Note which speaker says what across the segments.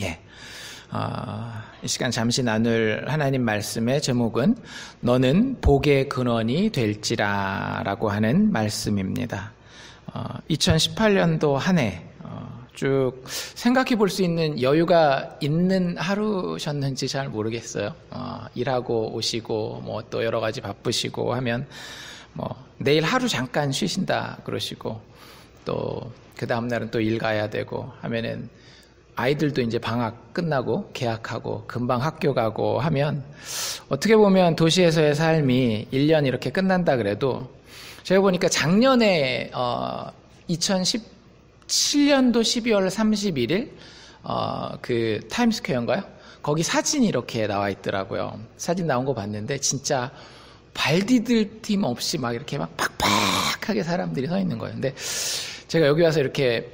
Speaker 1: 예. 이 시간 잠시 나눌 하나님 말씀의 제목은 너는 복의 근원이 될지라 라고 하는 말씀입니다. 2018년도 한 해 쭉 생각해 볼 수 있는 여유가 있는 하루셨는지 잘 모르겠어요. 일하고 오시고 뭐 또 여러 가지 바쁘시고 하면 뭐 내일 하루 잠깐 쉬신다 그러시고 또 그 다음 날은 또 일 가야 되고 하면은 아이들도 이제 방학 끝나고 개학하고 금방 학교 가고 하면 어떻게 보면 도시에서의 삶이 1년 이렇게 끝난다 그래도 제가 보니까 작년에 2017년도 12월 31일 그 타임스퀘어인가요? 거기 사진이 이렇게 나와 있더라고요. 사진 나온 거 봤는데 진짜 발 디딜 틈 없이 막 이렇게 막 팍팍하게 사람들이 서 있는 거예요. 근데 제가 여기 와서 이렇게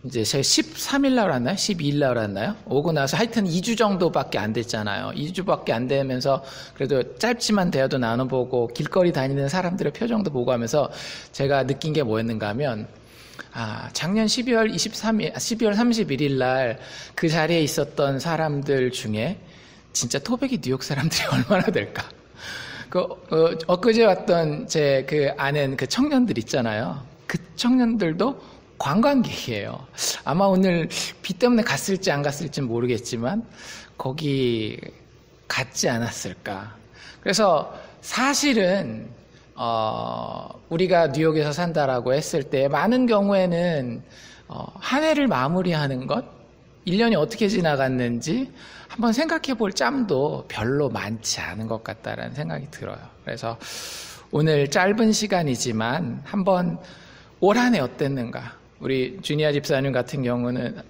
Speaker 1: 이제 제가 13일 날 왔나요? 12일 날 왔나요? 오고 나서 하여튼 2주 정도밖에 안 됐잖아요. 2주밖에 안 되면서 그래도 짧지만 대화도 나눠보고 길거리 다니는 사람들의 표정도 보고 하면서 제가 느낀 게 뭐였는가 하면 작년 12월 31일 날 그 자리에 있었던 사람들 중에 진짜 토백이 뉴욕 사람들이 얼마나 될까? 엊그제 왔던 제 그 아는 그 청년들 있잖아요. 그 청년들도 관광객이에요. 아마 오늘 비 때문에 갔을지 안 갔을지 모르겠지만 거기 갔지 않았을까. 그래서 사실은 우리가 뉴욕에서 산다라고 했을 때 많은 경우에는 한 해를 마무리하는 것, 1년이 어떻게 지나갔는지 한번 생각해 볼 짬도 별로 많지 않은 것 같다라는 생각이 들어요. 그래서 오늘 짧은 시간이지만 한번 올 한 해 어땠는가. 우리 주니아 집사님 같은 경우는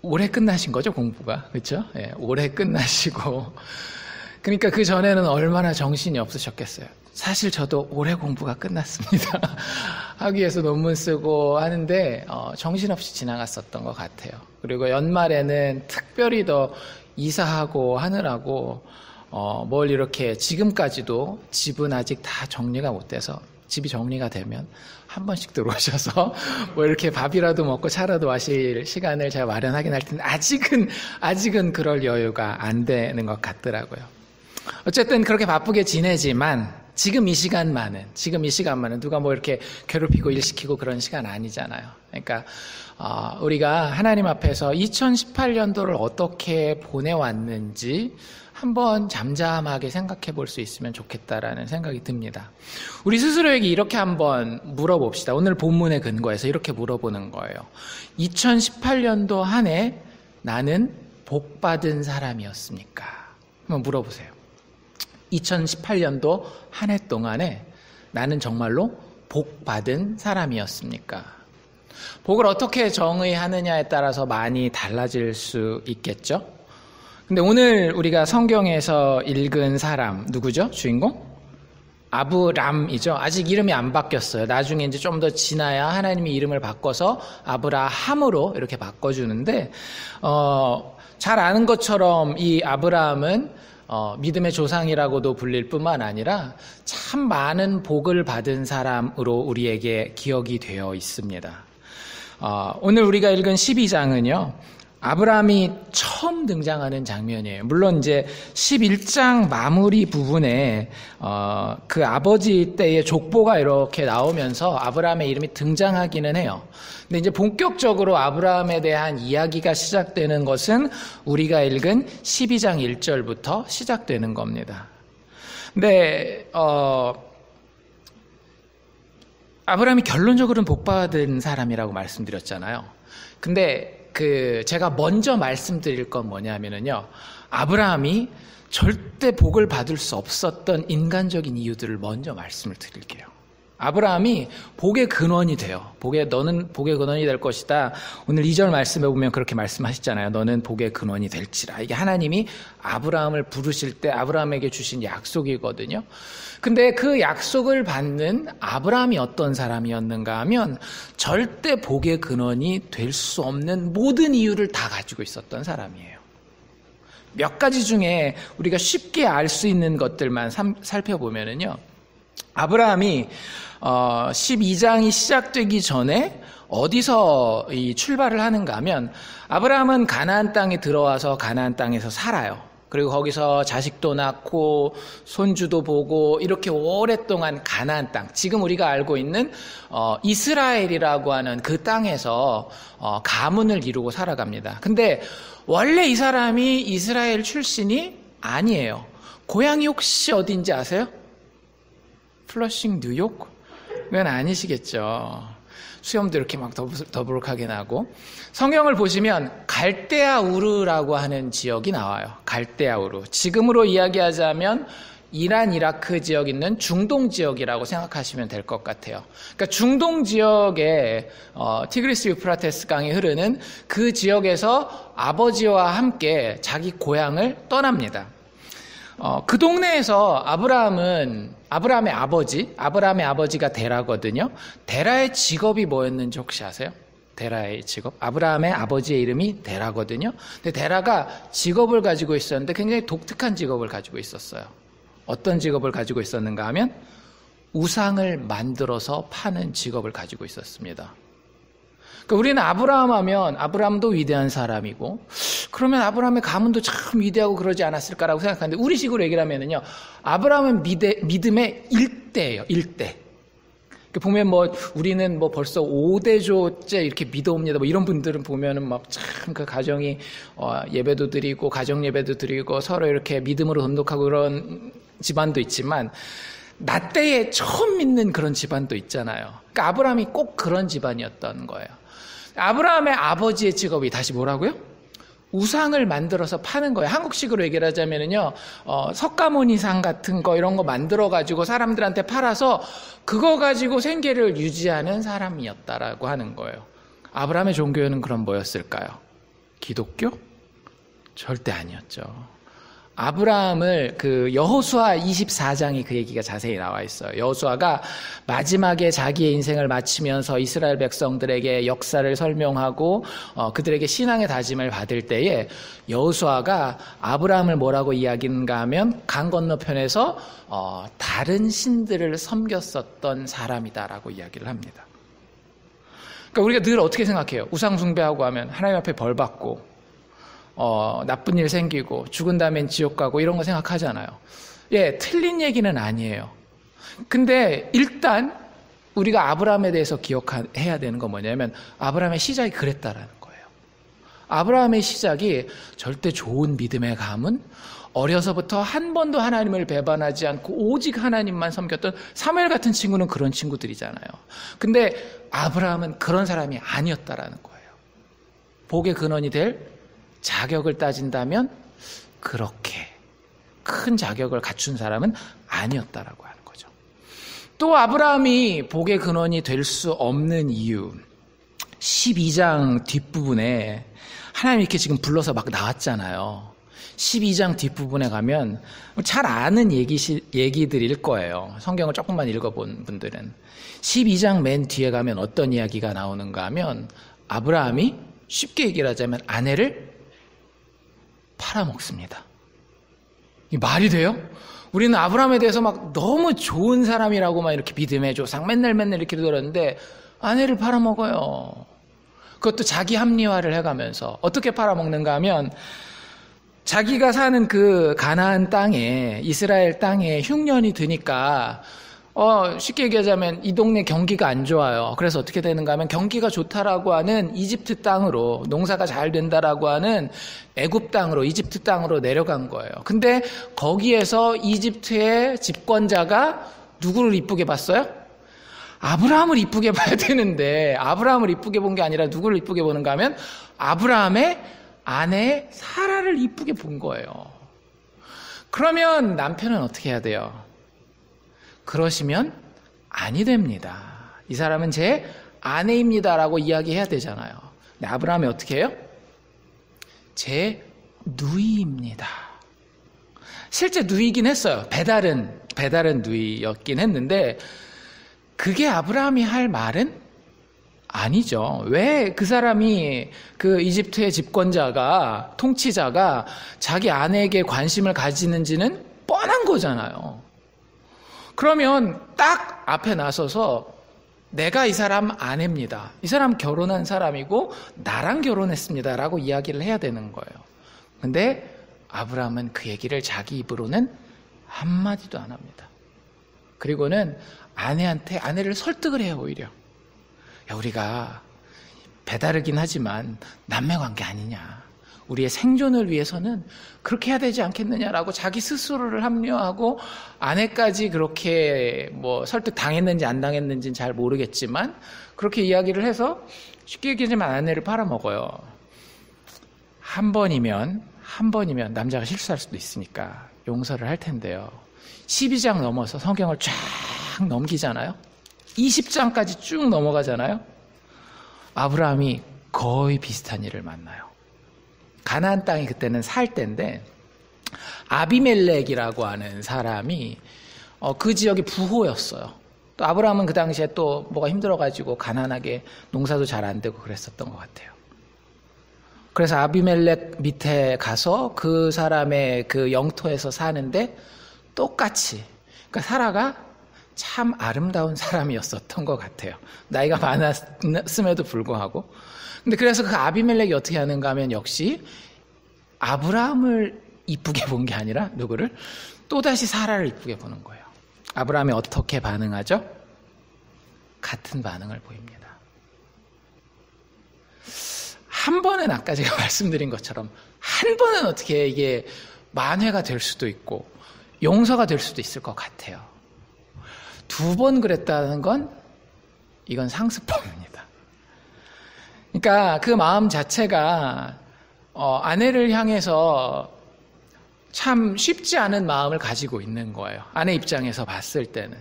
Speaker 1: 올해 끝나신 거죠, 공부가. 그렇죠? 예, 올해 끝나시고. 그러니까 그 전에는 얼마나 정신이 없으셨겠어요. 사실 저도 올해 공부가 끝났습니다. 하기 위해서 논문 쓰고 하는데 정신없이 지나갔었던 것 같아요. 그리고 연말에는 특별히 더 이사하고 하느라고 뭘 이렇게 지금까지도 집은 아직 다 정리가 못 돼서 집이 정리가 되면 한 번씩 들어오셔서 뭐 이렇게 밥이라도 먹고 차라도 마실 시간을 제가 마련하긴 할 텐데 아직은 그럴 여유가 안 되는 것 같더라고요. 어쨌든 그렇게 바쁘게 지내지만 지금 이 시간만은 누가 뭐 이렇게 괴롭히고 일시키고 그런 시간 아니잖아요. 그러니까 우리가 하나님 앞에서 2018년도를 어떻게 보내왔는지 한번 잠잠하게 생각해 볼 수 있으면 좋겠다라는 생각이 듭니다. 우리 스스로에게 이렇게 한번 물어봅시다. 오늘 본문의 근거에서 이렇게 물어보는 거예요. 2018년도 한 해 나는 복받은 사람이었습니까? 한번 물어보세요. 2018년도 한 해 동안에 나는 정말로 복받은 사람이었습니까? 복을 어떻게 정의하느냐에 따라서 많이 달라질 수 있겠죠? 근데 오늘 우리가 성경에서 읽은 사람 누구죠? 주인공? 아브람이죠. 아직 이름이 안 바뀌었어요. 나중에 이제 좀 더 지나야 하나님이 이름을 바꿔서 아브라함으로 이렇게 바꿔주는데 잘 아는 것처럼 이 아브라함은 믿음의 조상이라고도 불릴 뿐만 아니라 참 많은 복을 받은 사람으로 우리에게 기억이 되어 있습니다. 오늘 우리가 읽은 12장은요. 아브라함이 처음 등장하는 장면이에요. 물론 이제 11장 마무리 부분에 그 아버지 때의 족보가 이렇게 나오면서 아브라함의 이름이 등장하기는 해요. 근데 이제 본격적으로 아브라함에 대한 이야기가 시작되는 것은 우리가 읽은 12장 1절부터 시작되는 겁니다. 근데 아브라함이 결론적으로는 복받은 사람이라고 말씀드렸잖아요. 근데 제가 먼저 말씀드릴 건 뭐냐면요. 아브라함이 절대 복을 받을 수 없었던 인간적인 이유들을 먼저 말씀을 드릴게요. 아브라함이 복의 근원이 돼요. 너는 복의 근원이 될 것이다. 오늘 2절 말씀에 보면 그렇게 말씀하셨잖아요. 너는 복의 근원이 될지라. 이게 하나님이 아브라함을 부르실 때 아브라함에게 주신 약속이거든요. 근데 그 약속을 받는 아브라함이 어떤 사람이었는가 하면 절대 복의 근원이 될 수 없는 모든 이유를 다 가지고 있었던 사람이에요. 몇 가지 중에 우리가 쉽게 알 수 있는 것들만 살펴보면은요. 아브라함이 12장이 시작되기 전에 어디서 이 출발을 하는가 하면 아브라함은 가나안 땅에 들어와서 가나안 땅에서 살아요. 그리고 거기서 자식도 낳고 손주도 보고 이렇게 오랫동안 가나안 땅, 지금 우리가 알고 있는 이스라엘이라고 하는 그 땅에서 가문을 이루고 살아갑니다. 근데 원래 이 사람이 이스라엘 출신이 아니에요. 고향이 혹시 어딘지 아세요? 플러싱 뉴욕? 그건 아니시겠죠. 수염도 이렇게 막 더부룩하게 나고. 성경을 보시면 갈대아 우르라고 하는 지역이 나와요. 갈대아 우르. 지금으로 이야기하자면 이란, 이라크 지역 있는 중동 지역이라고 생각하시면 될 것 같아요. 그러니까 중동 지역에 티그리스 유프라테스 강이 흐르는 그 지역에서 아버지와 함께 자기 고향을 떠납니다. 그 동네에서 아브라함의 아버지가 데라거든요. 데라의 직업이 뭐였는지 혹시 아세요? 데라의 직업? 아브라함의 아버지의 이름이 데라거든요. 근데 데라가 직업을 가지고 있었는데 굉장히 독특한 직업을 가지고 있었어요. 어떤 직업을 가지고 있었는가 하면 우상을 만들어서 파는 직업을 가지고 있었습니다. 그러니까 우리는 아브라함 하면 아브라함도 위대한 사람이고 그러면 아브라함의 가문도 참 위대하고 그러지 않았을까라고 생각하는데 우리 식으로 얘기를 하면은요, 아브라함은 믿음의 일대예요. 일대. 보면 우리는 벌써 5대조째 이렇게 믿어옵니다. 이런 분들은 보면은 참 그 가정이 예배도 드리고 가정 예배도 드리고 서로 이렇게 믿음으로 돈독하고 그런 집안도 있지만 나 때에 처음 믿는 그런 집안도 있잖아요. 그러니까 아브라함이 꼭 그런 집안이었던 거예요. 아브라함의 아버지의 직업이 다시 뭐라고요? 우상을 만들어서 파는 거예요. 한국식으로 얘기를 하자면은요, 석가모니상 같은 거 이런 거 만들어 가지고 사람들한테 팔아서 그거 가지고 생계를 유지하는 사람이었다라고 하는 거예요. 아브라함의 종교는 그럼 뭐였을까요? 기독교? 절대 아니었죠. 아브라함을 여호수아 24장이 그 얘기가 자세히 나와 있어요. 여호수아가 마지막에 자기의 인생을 마치면서 이스라엘 백성들에게 역사를 설명하고 그들에게 신앙의 다짐을 받을 때에 여호수아가 아브라함을 뭐라고 이야기인가 하면 강 건너편에서 다른 신들을 섬겼었던 사람이다라고 이야기를 합니다. 그러니까 우리가 늘 어떻게 생각해요? 우상 숭배하고 하면 하나님 앞에 벌 받고 나쁜 일 생기고 죽은 다음엔 지옥 가고 이런 거 생각하잖아요. 예, 틀린 얘기는 아니에요. 근데 일단 우리가 아브라함에 대해서 기억해야 되는 건 뭐냐면 아브라함의 시작이 그랬다라는 거예요. 아브라함의 시작이 절대 좋은 믿음의 가문, 어려서부터 한 번도 하나님을 배반하지 않고 오직 하나님만 섬겼던 사무엘 같은 친구는 그런 친구들이잖아요. 근데 아브라함은 그런 사람이 아니었다라는 거예요. 복의 근원이 될 자격을 따진다면 그렇게 큰 자격을 갖춘 사람은 아니었다라고 하는 거죠. 또 아브라함이 복의 근원이 될 수 없는 이유, 12장 뒷부분에 하나님이 이렇게 지금 불러서 막 나왔잖아요. 12장 뒷부분에 가면 잘 아는 얘기들일 거예요. 성경을 조금만 읽어본 분들은. 12장 맨 뒤에 가면 어떤 이야기가 나오는가 하면 아브라함이 쉽게 얘기를 하자면 아내를 팔아먹습니다. 이 말이 돼요? 우리는 아브라함에 대해서 막 너무 좋은 사람이라고 막 이렇게 믿음의 조상 맨날 이렇게 들었는데 아내를 팔아먹어요. 그것도 자기 합리화를 해가면서 어떻게 팔아먹는가 하면 자기가 사는 그 가나안 땅에 이스라엘 땅에 흉년이 드니까 쉽게 얘기하자면 이 동네 경기가 안 좋아요. 그래서 어떻게 되는가 하면 경기가 좋다라고 하는 이집트 땅으로, 농사가 잘 된다라고 하는 애굽 땅으로, 이집트 땅으로 내려간 거예요. 근데 거기에서 이집트의 집권자가 누구를 이쁘게 봤어요? 아브라함을 이쁘게 봐야 되는데 아브라함을 이쁘게 본 게 아니라 누구를 이쁘게 보는가 하면 아브라함의 아내 사라를 이쁘게 본 거예요. 그러면 남편은 어떻게 해야 돼요? 그러시면 아니 됩니다. 이 사람은 제 아내입니다라고 이야기해야 되잖아요. 근데 아브라함이 어떻게 해요? 제 누이입니다. 실제 누이긴 했어요. 배달은 누이였긴 했는데 그게 아브라함이 할 말은 아니죠. 왜 그 사람이 그 이집트의 집권자가, 통치자가 자기 아내에게 관심을 가지는지는 뻔한 거잖아요. 그러면 딱 앞에 나서서 내가 이 사람 아내입니다. 이 사람 결혼한 사람이고 나랑 결혼했습니다. 라고 이야기를 해야 되는 거예요. 근데 아브라함은 그 얘기를 자기 입으로는 한마디도 안 합니다. 그리고는 아내를 설득을 해요, 오히려. 야, 우리가 배다르긴 하지만 남매관계 아니냐. 우리의 생존을 위해서는 그렇게 해야 되지 않겠느냐라고 자기 스스로를 합리화하고 아내까지 그렇게 뭐 설득 당했는지 안 당했는지는 잘 모르겠지만 그렇게 이야기를 해서 쉽게 얘기하자면 아내를 팔아먹어요. 한 번이면 남자가 실수할 수도 있으니까 용서를 할 텐데요. 12장 넘어서 성경을 쫙 넘기잖아요. 20장까지 쭉 넘어가잖아요. 아브라함이 거의 비슷한 일을 만나요. 가나안 땅이 그때는 살 때인데 아비멜렉이라고 하는 사람이 그 지역의 부호였어요. 또 아브라함은 그 당시에 또 뭐가 힘들어가지고 가난하게 농사도 잘 안 되고 그랬었던 것 같아요. 그래서 아비멜렉 밑에 가서 그 사람의 그 영토에서 사는데 똑같이, 그러니까 사라가 참 아름다운 사람이었었던 것 같아요. 나이가 많았음에도 불구하고. 근데 그래서 그 아비멜렉이 어떻게 하는가 하면 역시 아브라함을 이쁘게 본 게 아니라 누구를? 또다시 사라를 이쁘게 보는 거예요. 아브라함이 어떻게 반응하죠? 같은 반응을 보입니다. 한 번은 아까 제가 말씀드린 것처럼 한 번은 어떻게 이게 만회가 될 수도 있고 용서가 될 수도 있을 것 같아요. 두 번 그랬다는 건 이건 상습범입니다. 그러니까 그 마음 자체가 아내를 향해서 참 쉽지 않은 마음을 가지고 있는 거예요. 아내 입장에서 봤을 때는.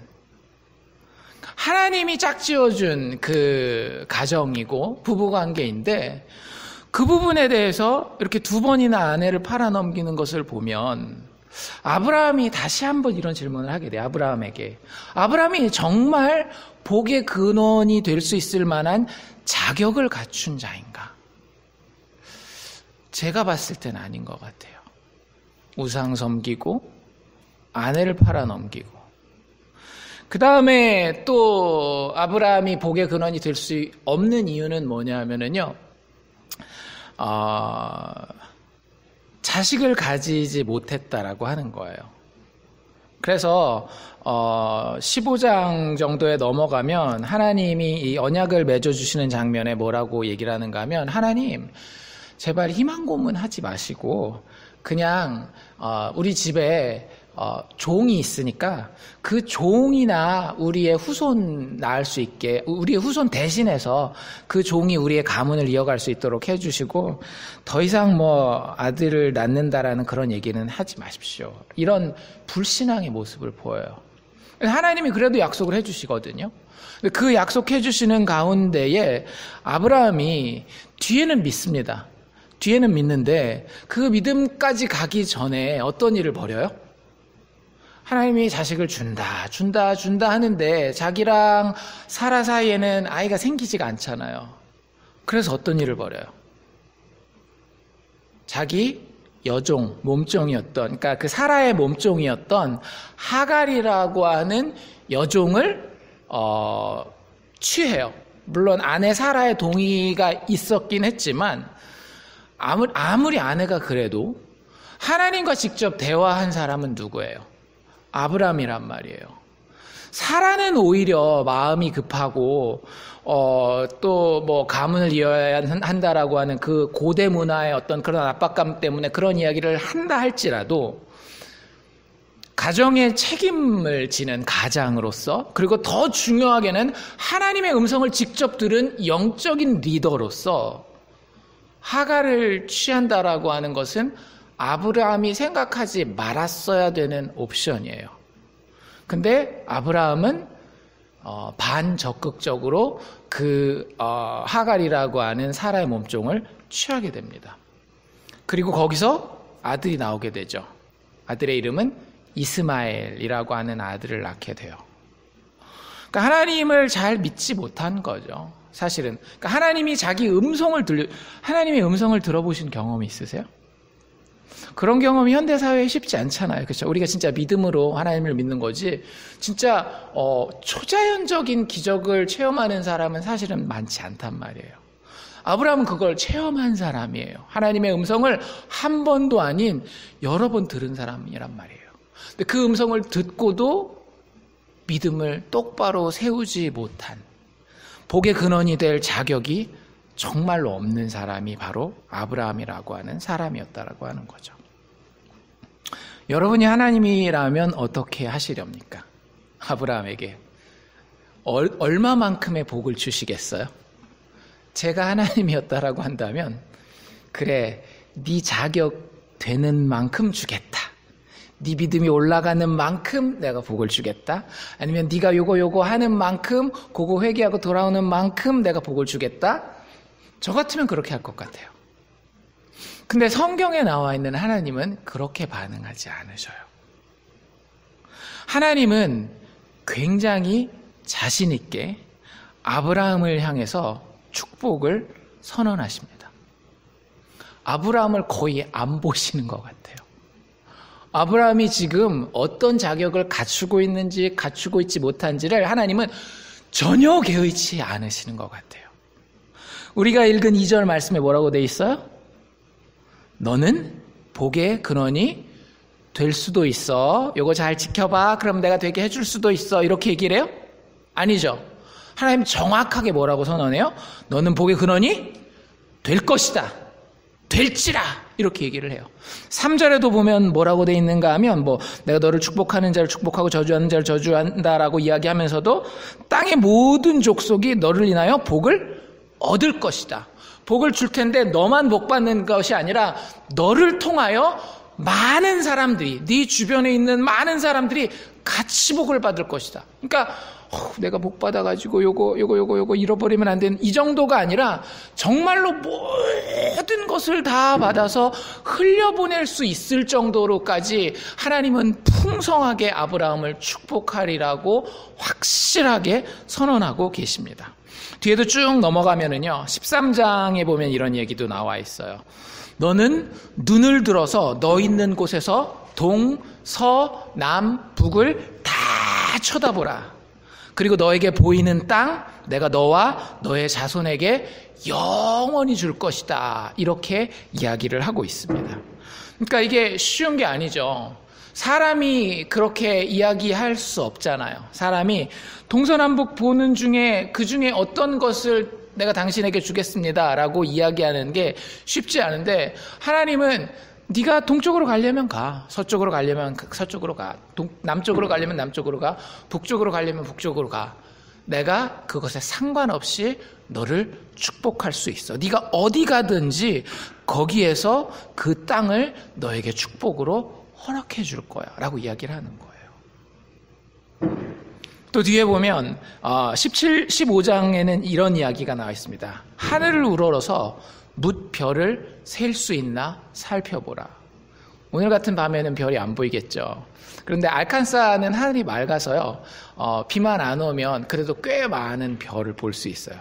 Speaker 1: 하나님이 짝지어준 그 가정이고 부부관계인데 그 부분에 대해서 이렇게 두 번이나 아내를 팔아넘기는 것을 보면 아브라함이 다시 한번 이런 질문을 하게 돼요. 아브라함이 정말 복의 근원이 될 수 있을 만한 자격을 갖춘 자인가? 제가 봤을 때는 아닌 것 같아요. 우상 섬기고 아내를 팔아넘기고 그 다음에 또 아브라함이 복의 근원이 될 수 없는 이유는 뭐냐 하면은요, 자식을 가지지 못했다라고 하는 거예요. 그래서 15장 정도에 넘어가면 하나님이 이 언약을 맺어주시는 장면에 뭐라고 얘기를 하는가 하면, 하나님 제발 희망 고문하지 마시고 그냥 우리 집에 종이 있으니까 그 종이나 우리의 후손 낳을 수 있게, 우리의 후손 대신해서 그 종이 우리의 가문을 이어갈 수 있도록 해주시고 더 이상 뭐 아들을 낳는다라는 그런 얘기는 하지 마십시오. 이런 불신앙의 모습을 보여요. 하나님이 그래도 약속을 해주시거든요. 그 약속해 주시는 가운데에 아브라함이 뒤에는 믿습니다. 뒤에는 믿는데 그 믿음까지 가기 전에 어떤 일을 벌여요? 하나님이 자식을 준다 하는데 자기랑 사라 사이에는 아이가 생기지가 않잖아요. 그래서 어떤 일을 벌여요? 자기 여종, 몸종이었던, 그러니까 그 사라의 몸종이었던 하갈이라고 하는 여종을 취해요. 물론 아내 사라의 동의가 있었긴 했지만 아무리 아내가 그래도 하나님과 직접 대화한 사람은 누구예요? 아브라함이란 말이에요. 사라는 오히려 마음이 급하고 또 뭐 가문을 이어야 한다라고 하는 그 고대 문화의 어떤 그런 압박감 때문에 그런 이야기를 한다 할지라도 가정의 책임을 지는 가장으로서, 그리고 더 중요하게는 하나님의 음성을 직접 들은 영적인 리더로서 하갈을 취한다라고 하는 것은 아브라함이 생각하지 말았어야 되는 옵션이에요. 근데 아브라함은 반적극적으로 그 하갈이라고 하는 사라의 몸종을 취하게 됩니다. 그리고 거기서 아들이 나오게 되죠. 아들의 이름은 이스마엘이라고 하는 아들을 낳게 돼요. 그러니까 하나님을 잘 믿지 못한 거죠. 사실은. 그러니까 하나님의 음성을 들어보신 경험이 있으세요? 그런 경험이 현대사회에 쉽지 않잖아요. 그렇죠? 우리가 진짜 믿음으로 하나님을 믿는 거지 진짜 초자연적인 기적을 체험하는 사람은 사실은 많지 않단 말이에요. 아브라함은 그걸 체험한 사람이에요. 하나님의 음성을 한 번도 아닌 여러 번 들은 사람이란 말이에요. 근데 그 음성을 듣고도 믿음을 똑바로 세우지 못한, 복의 근원이 될 자격이 정말로 없는 사람이 바로 아브라함이라고 하는 사람이었다라고 하는 거죠. 여러분이 하나님이라면 어떻게 하시렵니까? 아브라함에게 얼마만큼의 복을 주시겠어요? 제가 하나님이었다라고 한다면, 그래, 네 자격 되는 만큼 주겠다. 네 믿음이 올라가는 만큼 내가 복을 주겠다. 아니면 네가 요거 하는 만큼, 그거 회개하고 돌아오는 만큼 내가 복을 주겠다. 저 같으면 그렇게 할 것 같아요. 근데 성경에 나와 있는 하나님은 그렇게 반응하지 않으셔요. 하나님은 굉장히 자신 있게 아브라함을 향해서 축복을 선언하십니다. 아브라함을 거의 안 보시는 것 같아요. 아브라함이 지금 어떤 자격을 갖추고 있는지 갖추고 있지 못한지를 하나님은 전혀 개의치 않으시는 것 같아요. 우리가 읽은 2절 말씀에 뭐라고 돼 있어요? 너는 복의 근원이 될 수도 있어. 요거 잘 지켜봐. 그럼 내가 되게 해줄 수도 있어. 이렇게 얘기를 해요? 아니죠. 하나님 정확하게 뭐라고 선언해요? 너는 복의 근원이 될 것이다. 될지라. 이렇게 얘기를 해요. 3절에도 보면 뭐라고 돼 있는가 하면 내가 너를 축복하는 자를 축복하고 저주하는 자를 저주한다라고 이야기하면서도 땅의 모든 족속이 너를 인하여 복을 얻을 것이다. 복을 줄 텐데 너만 복 받는 것이 아니라 너를 통하여 많은 사람들이, 네 주변에 있는 많은 사람들이 같이 복을 받을 것이다. 그러니까 내가 복 받아가지고 요거 잃어버리면 안 되는 이 정도가 아니라 정말로 모든 것을 다 받아서 흘려보낼 수 있을 정도로까지 하나님은 풍성하게 아브라함을 축복하리라고 확실하게 선언하고 계십니다. 뒤에도 쭉 넘어가면은요, 13장에 보면 이런 얘기도 나와 있어요. 너는 눈을 들어서 너 있는 곳에서 동, 서, 남, 북을 다 쳐다보라. 그리고 너에게 보이는 땅, 내가 너와 너의 자손에게 영원히 줄 것이다. 이렇게 이야기를 하고 있습니다. 그러니까 이게 쉬운 게 아니죠. 사람이 그렇게 이야기할 수 없잖아요. 사람이 동서남북 보는 중에 그 중에 어떤 것을 내가 당신에게 주겠습니다 라고 이야기하는 게 쉽지 않은데, 하나님은 네가 동쪽으로 가려면 가, 서쪽으로 가려면 서쪽으로 가, 남쪽으로 가려면 남쪽으로 가, 북쪽으로 가려면 북쪽으로 가. 내가 그것에 상관없이 너를 축복할 수 있어. 네가 어디 가든지 거기에서 그 땅을 너에게 축복으로 허락해 줄 거야 라고 이야기를 하는 거예요. 또 뒤에 보면 15장에는 이런 이야기가 나와 있습니다. 하늘을 우러러서 뭇 별을 셀 수 있나 살펴보라. 오늘 같은 밤에는 별이 안 보이겠죠. 그런데 알칸사는 하늘이 맑아서요, 비만 안 오면 그래도 꽤 많은 별을 볼 수 있어요.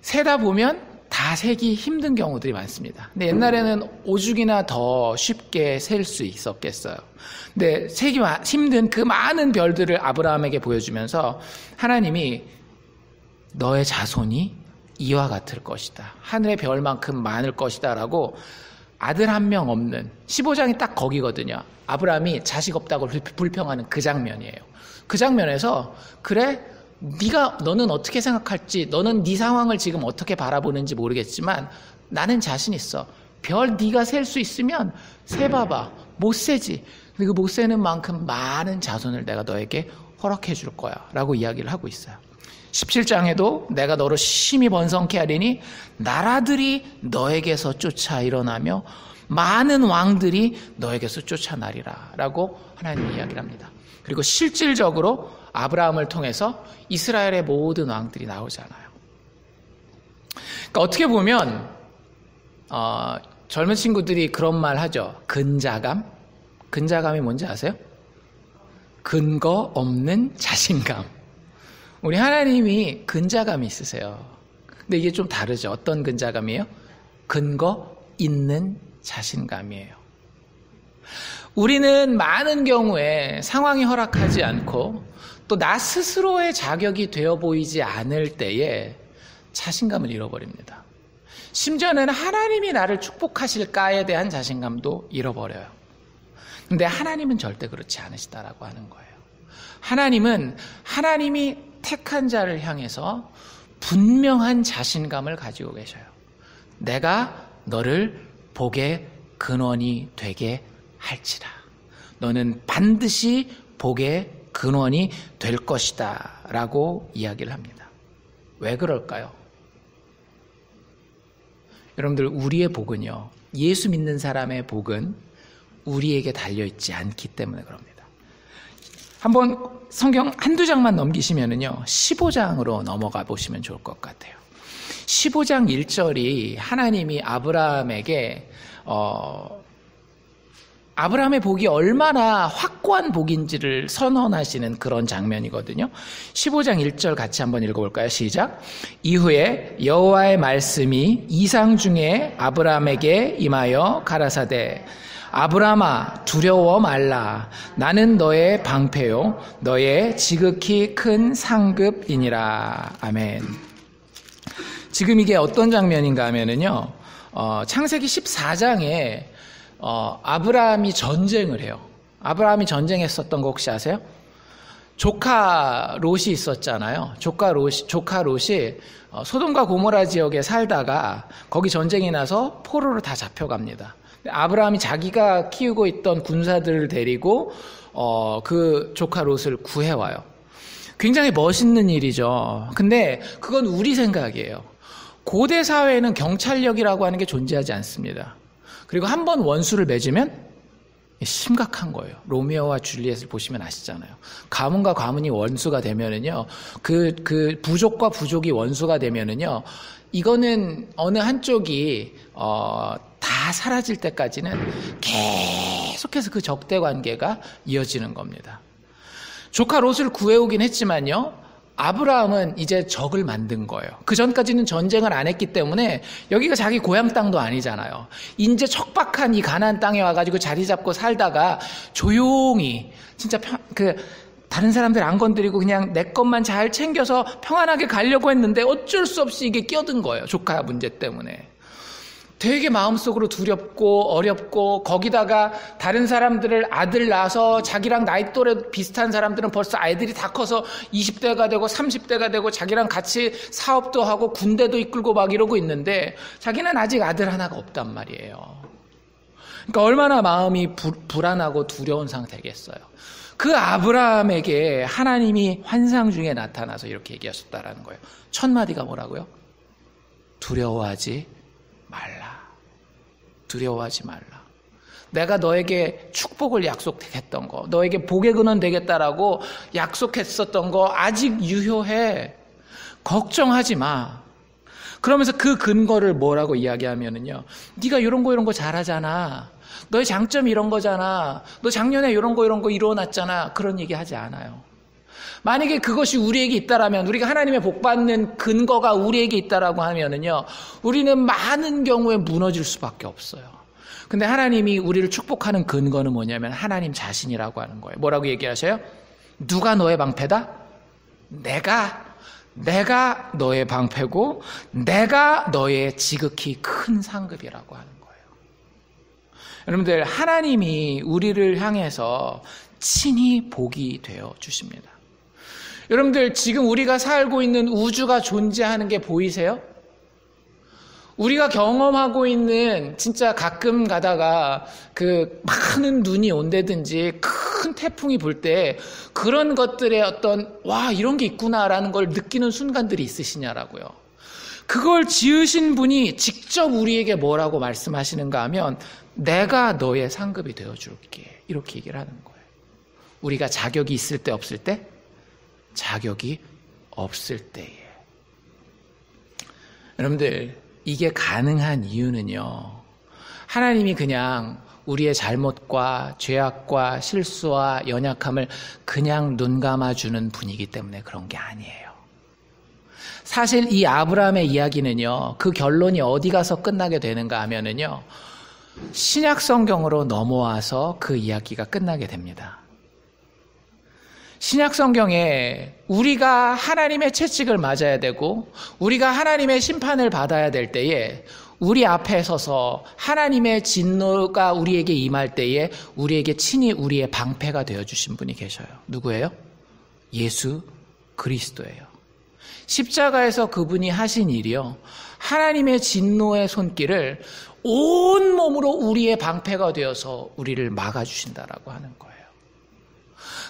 Speaker 1: 세다 보면 다 세기 힘든 경우들이 많습니다. 근데 옛날에는 오죽이나 더 쉽게 셀 수 있었겠어요. 근데 세기 힘든 그 많은 별들을 아브라함에게 보여주면서 하나님이 너의 자손이 이와 같을 것이다. 하늘의 별만큼 많을 것이다 라고, 아들 한 명 없는 15장이 딱 거기거든요. 아브라함이 자식 없다고 불평하는 그 장면이에요. 그 장면에서 그래, 너는 어떻게 생각할지, 너는 네 상황을 지금 어떻게 바라보는지 모르겠지만 나는 자신 있어. 별 네가 셀 수 있으면 세봐봐. 못 세지. 근데 그 못 세는 만큼 많은 자손을 내가 너에게 허락해 줄 거야 라고 이야기를 하고 있어요. 17장에도 내가 너를 심히 번성케 하리니 나라들이 너에게서 쫓아 일어나며 많은 왕들이 너에게서 쫓아나리라 라고 하나님이 이야기를 합니다. 그리고 실질적으로 아브라함을 통해서 이스라엘의 모든 왕들이 나오잖아요. 그러니까 어떻게 보면 젊은 친구들이 그런 말 하죠. 근자감? 근자감이 뭔지 아세요? 근거 없는 자신감. 우리 하나님이 근자감이 있으세요. 근데 이게 좀 다르죠. 어떤 근자감이에요? 근거 있는 자신감이에요. 우리는 많은 경우에 상황이 허락하지 않고 또 나 스스로의 자격이 되어 보이지 않을 때에 자신감을 잃어버립니다. 심지어는 하나님이 나를 축복하실까에 대한 자신감도 잃어버려요. 근데 하나님은 절대 그렇지 않으시다라고 하는 거예요. 하나님은 하나님이 택한 자를 향해서 분명한 자신감을 가지고 계셔요. 내가 너를 복의 근원이 되게 할지라. 너는 반드시 복의 근원이 될 것이다 라고 이야기를 합니다. 왜 그럴까요? 여러분들, 우리의 복은요, 예수 믿는 사람의 복은 우리에게 달려있지 않기 때문에 그럽니다. 한번 성경 한두 장만 넘기시면은요, 15장으로 넘어가 보시면 좋을 것 같아요. 15장 1절이 하나님이 아브라함에게 아브라함의 복이 얼마나 확고한 복인지를 선언하시는 그런 장면이거든요. 15장 1절 같이 한번 읽어볼까요? 시작. 이후에 여호와의 말씀이 이상 중에 아브라함에게 임하여 가라사대 아브라함아 두려워 말라. 나는 너의 방패요 너의 지극히 큰 상급이니라. 아멘. 지금 이게 어떤 장면인가 하면은요, 창세기 14장에 아브라함이 전쟁을 해요. 아브라함이 전쟁했었던 거 혹시 아세요? 조카 롯이 있었잖아요. 조카 롯이 소돔과 고모라 지역에 살다가 거기 전쟁이 나서 포로로 다 잡혀갑니다. 아브라함이 자기가 키우고 있던 군사들을 데리고 그 조카 롯을 구해와요. 굉장히 멋있는 일이죠. 근데 그건 우리 생각이에요. 고대 사회에는 경찰력이라고 하는 게 존재하지 않습니다. 그리고 한 번 원수를 맺으면 심각한 거예요. 로미오와 줄리엣을 보시면 아시잖아요. 가문과 가문이 원수가 되면은요, 그 부족과 부족이 원수가 되면은요, 이거는 어느 한쪽이 다 사라질 때까지는 계속해서 그 적대 관계가 이어지는 겁니다. 조카 롯을 구해오긴 했지만요, 아브라함은 이제 적을 만든 거예요. 그 전까지는 전쟁을 안 했기 때문에 여기가 자기 고향 땅도 아니잖아요. 이제 척박한 이 가나안 땅에 와가지고 자리 잡고 살다가 조용히 진짜 다른 사람들 안 건드리고 그냥 내 것만 잘 챙겨서 평안하게 가려고 했는데 어쩔 수 없이 이게 끼어든 거예요. 조카 문제 때문에. 되게 마음속으로 두렵고 어렵고, 거기다가 다른 사람들을 아들 낳아서 자기랑 나이 또래 비슷한 사람들은 벌써 아이들이 다 커서 20대가 되고 30대가 되고 자기랑 같이 사업도 하고 군대도 이끌고 막 이러고 있는데 자기는 아직 아들 하나가 없단 말이에요. 그러니까 얼마나 마음이 불안하고 두려운 상태겠어요. 그 아브라함에게 하나님이 환상 중에 나타나서 이렇게 얘기하셨다라는 거예요. 첫 마디가 뭐라고요? 두려워하지 말라. 두려워하지 말라. 내가 너에게 축복을 약속했던 거, 너에게 복의 근원 되겠다라고 약속했었던 거 아직 유효해. 걱정하지 마. 그러면서 그 근거를 뭐라고 이야기하면은요, 네가 이런 거 잘하잖아. 너의 장점이 이런 거잖아. 너 작년에 이런 거 이뤄놨잖아. 그런 얘기 하지 않아요. 만약에 그것이 우리에게 있다라면, 우리가 하나님의 복 받는 근거가 우리에게 있다라고 하면은요, 우리는 많은 경우에 무너질 수밖에 없어요. 근데 하나님이 우리를 축복하는 근거는 뭐냐면 하나님 자신이라고 하는 거예요. 뭐라고 얘기하셔요? 누가 너의 방패다? 내가 너의 방패고 내가 너의 지극히 큰 상급이라고 하는 거예요. 여러분들, 하나님이 우리를 향해서 친히 복이 되어 주십니다. 여러분들, 지금 우리가 살고 있는 우주가 존재하는 게 보이세요? 우리가 경험하고 있는, 진짜 가끔 가다가 그 많은 눈이 온다든지 큰 태풍이 불 때 그런 것들의 어떤 이런 게 있구나라는 걸 느끼는 순간들이 있으시냐라고요. 그걸 지으신 분이 직접 우리에게 뭐라고 말씀하시는가 하면 내가 너의 상급이 되어줄게, 이렇게 얘기를 하는 거예요. 우리가 자격이 있을 때 없을 때? 자격이 없을 때에. 여러분들, 이게 가능한 이유는요, 하나님이 그냥 우리의 잘못과 죄악과 실수와 연약함을 그냥 눈 감아주는 분이기 때문에 그런 게 아니에요. 사실 이 아브라함의 이야기는요, 그 결론이 어디 가서 끝나게 되는가 하면은요, 신약 성경으로 넘어와서 그 이야기가 끝나게 됩니다. 신약 성경에 우리가 하나님의 채찍을 맞아야 되고 우리가 하나님의 심판을 받아야 될 때에 우리 앞에 서서 하나님의 진노가 우리에게 임할 때에 우리에게 친히 우리의 방패가 되어주신 분이 계셔요. 누구예요? 예수 그리스도예요. 십자가에서 그분이 하신 일이요, 하나님의 진노의 손길을 온 몸으로 우리의 방패가 되어서 우리를 막아주신다라고 하는 거예요.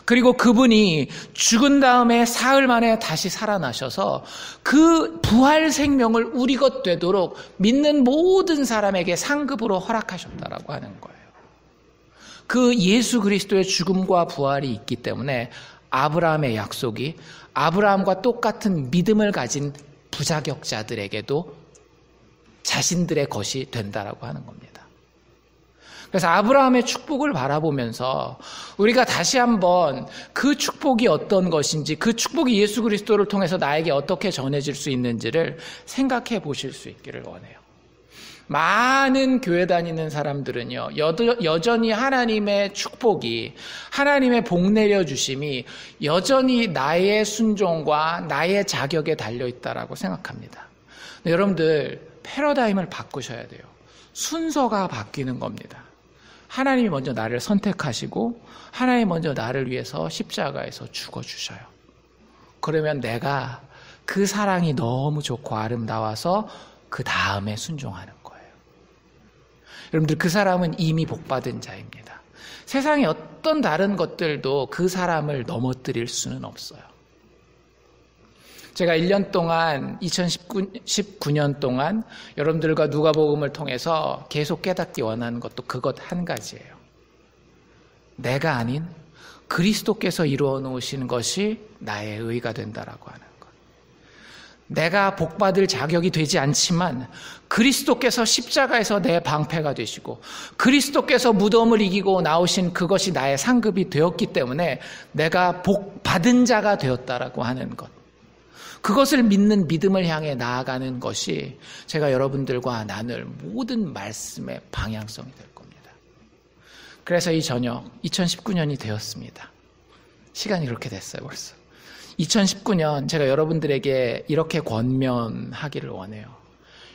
Speaker 1: 그리고 그분이 죽은 다음에 사흘 만에 다시 살아나셔서 그 부활 생명을 우리 것 되도록 믿는 모든 사람에게 상급으로 허락하셨다라고 하는 거예요. 그 예수 그리스도의 죽음과 부활이 있기 때문에 아브라함의 약속이 아브라함과 똑같은 믿음을 가진 부자격자들에게도 자신들의 것이 된다라고 하는 겁니다. 그래서 아브라함의 축복을 바라보면서 우리가 다시 한번 그 축복이 어떤 것인지, 그 축복이 예수 그리스도를 통해서 나에게 어떻게 전해질 수 있는지를 생각해 보실 수 있기를 원해요. 많은 교회 다니는 사람들은요, 여전히 하나님의 축복이, 하나님의 복 내려주심이 여전히 나의 순종과 나의 자격에 달려있다라고 생각합니다. 근데 여러분들, 패러다임을 바꾸셔야 돼요. 순서가 바뀌는 겁니다. 하나님이 먼저 나를 선택하시고 하나님이 먼저 나를 위해서 십자가에서 죽어주셔요. 그러면 내가 그 사랑이 너무 좋고 아름다워서 그 다음에 순종하는 거예요. 여러분들, 그 사람은 이미 복받은 자입니다. 세상의 어떤 다른 것들도 그 사람을 넘어뜨릴 수는 없어요. 제가 1년 동안 2019년 동안 여러분들과 누가복음을 통해서 계속 깨닫기 원하는 것도 그것 한 가지예요. 내가 아닌 그리스도께서 이루어 놓으시는 것이 나의 의가 된다라고 하는 것. 내가 복받을 자격이 되지 않지만 그리스도께서 십자가에서 내 방패가 되시고 그리스도께서 무덤을 이기고 나오신 그것이 나의 상급이 되었기 때문에 내가 복받은 자가 되었다라고 하는 것. 그것을 믿는 믿음을 향해 나아가는 것이 제가 여러분들과 나눌 모든 말씀의 방향성이 될 겁니다. 그래서 이 저녁 2019년이 되었습니다. 시간이 그렇게 됐어요 벌써. 2019년 제가 여러분들에게 이렇게 권면하기를 원해요.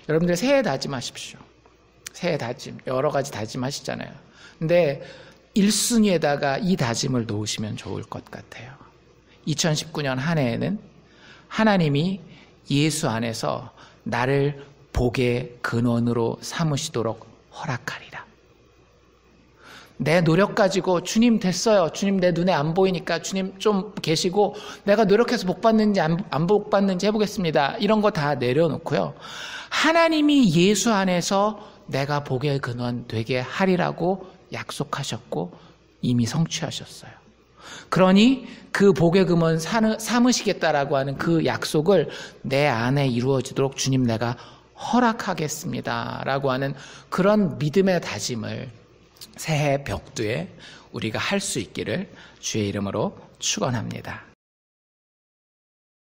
Speaker 1: 여러분들 새해 다짐하십시오. 새해 다짐, 여러 가지 다짐하시잖아요. 근데 1순위에다가 이 다짐을 놓으시면 좋을 것 같아요. 2019년 한 해에는 하나님이 예수 안에서 나를 복의 근원으로 삼으시도록 허락하리라. 내 노력 가지고 주님 됐어요. 주님 내 눈에 안 보이니까 주님 좀 계시고 내가 노력해서 복 받는지 안 복 받는지 해보겠습니다. 이런 거 다 내려놓고요. 하나님이 예수 안에서 내가 복의 근원 되게 하리라고 약속하셨고 이미 성취하셨어요. 그러니 그 복의 근원 삼으시겠다라고 하는 그 약속을 내 안에 이루어지도록 주님 내가 허락하겠습니다 라고 하는 그런 믿음의 다짐을 새해 벽두에 우리가 할 수 있기를 주의 이름으로 축원합니다.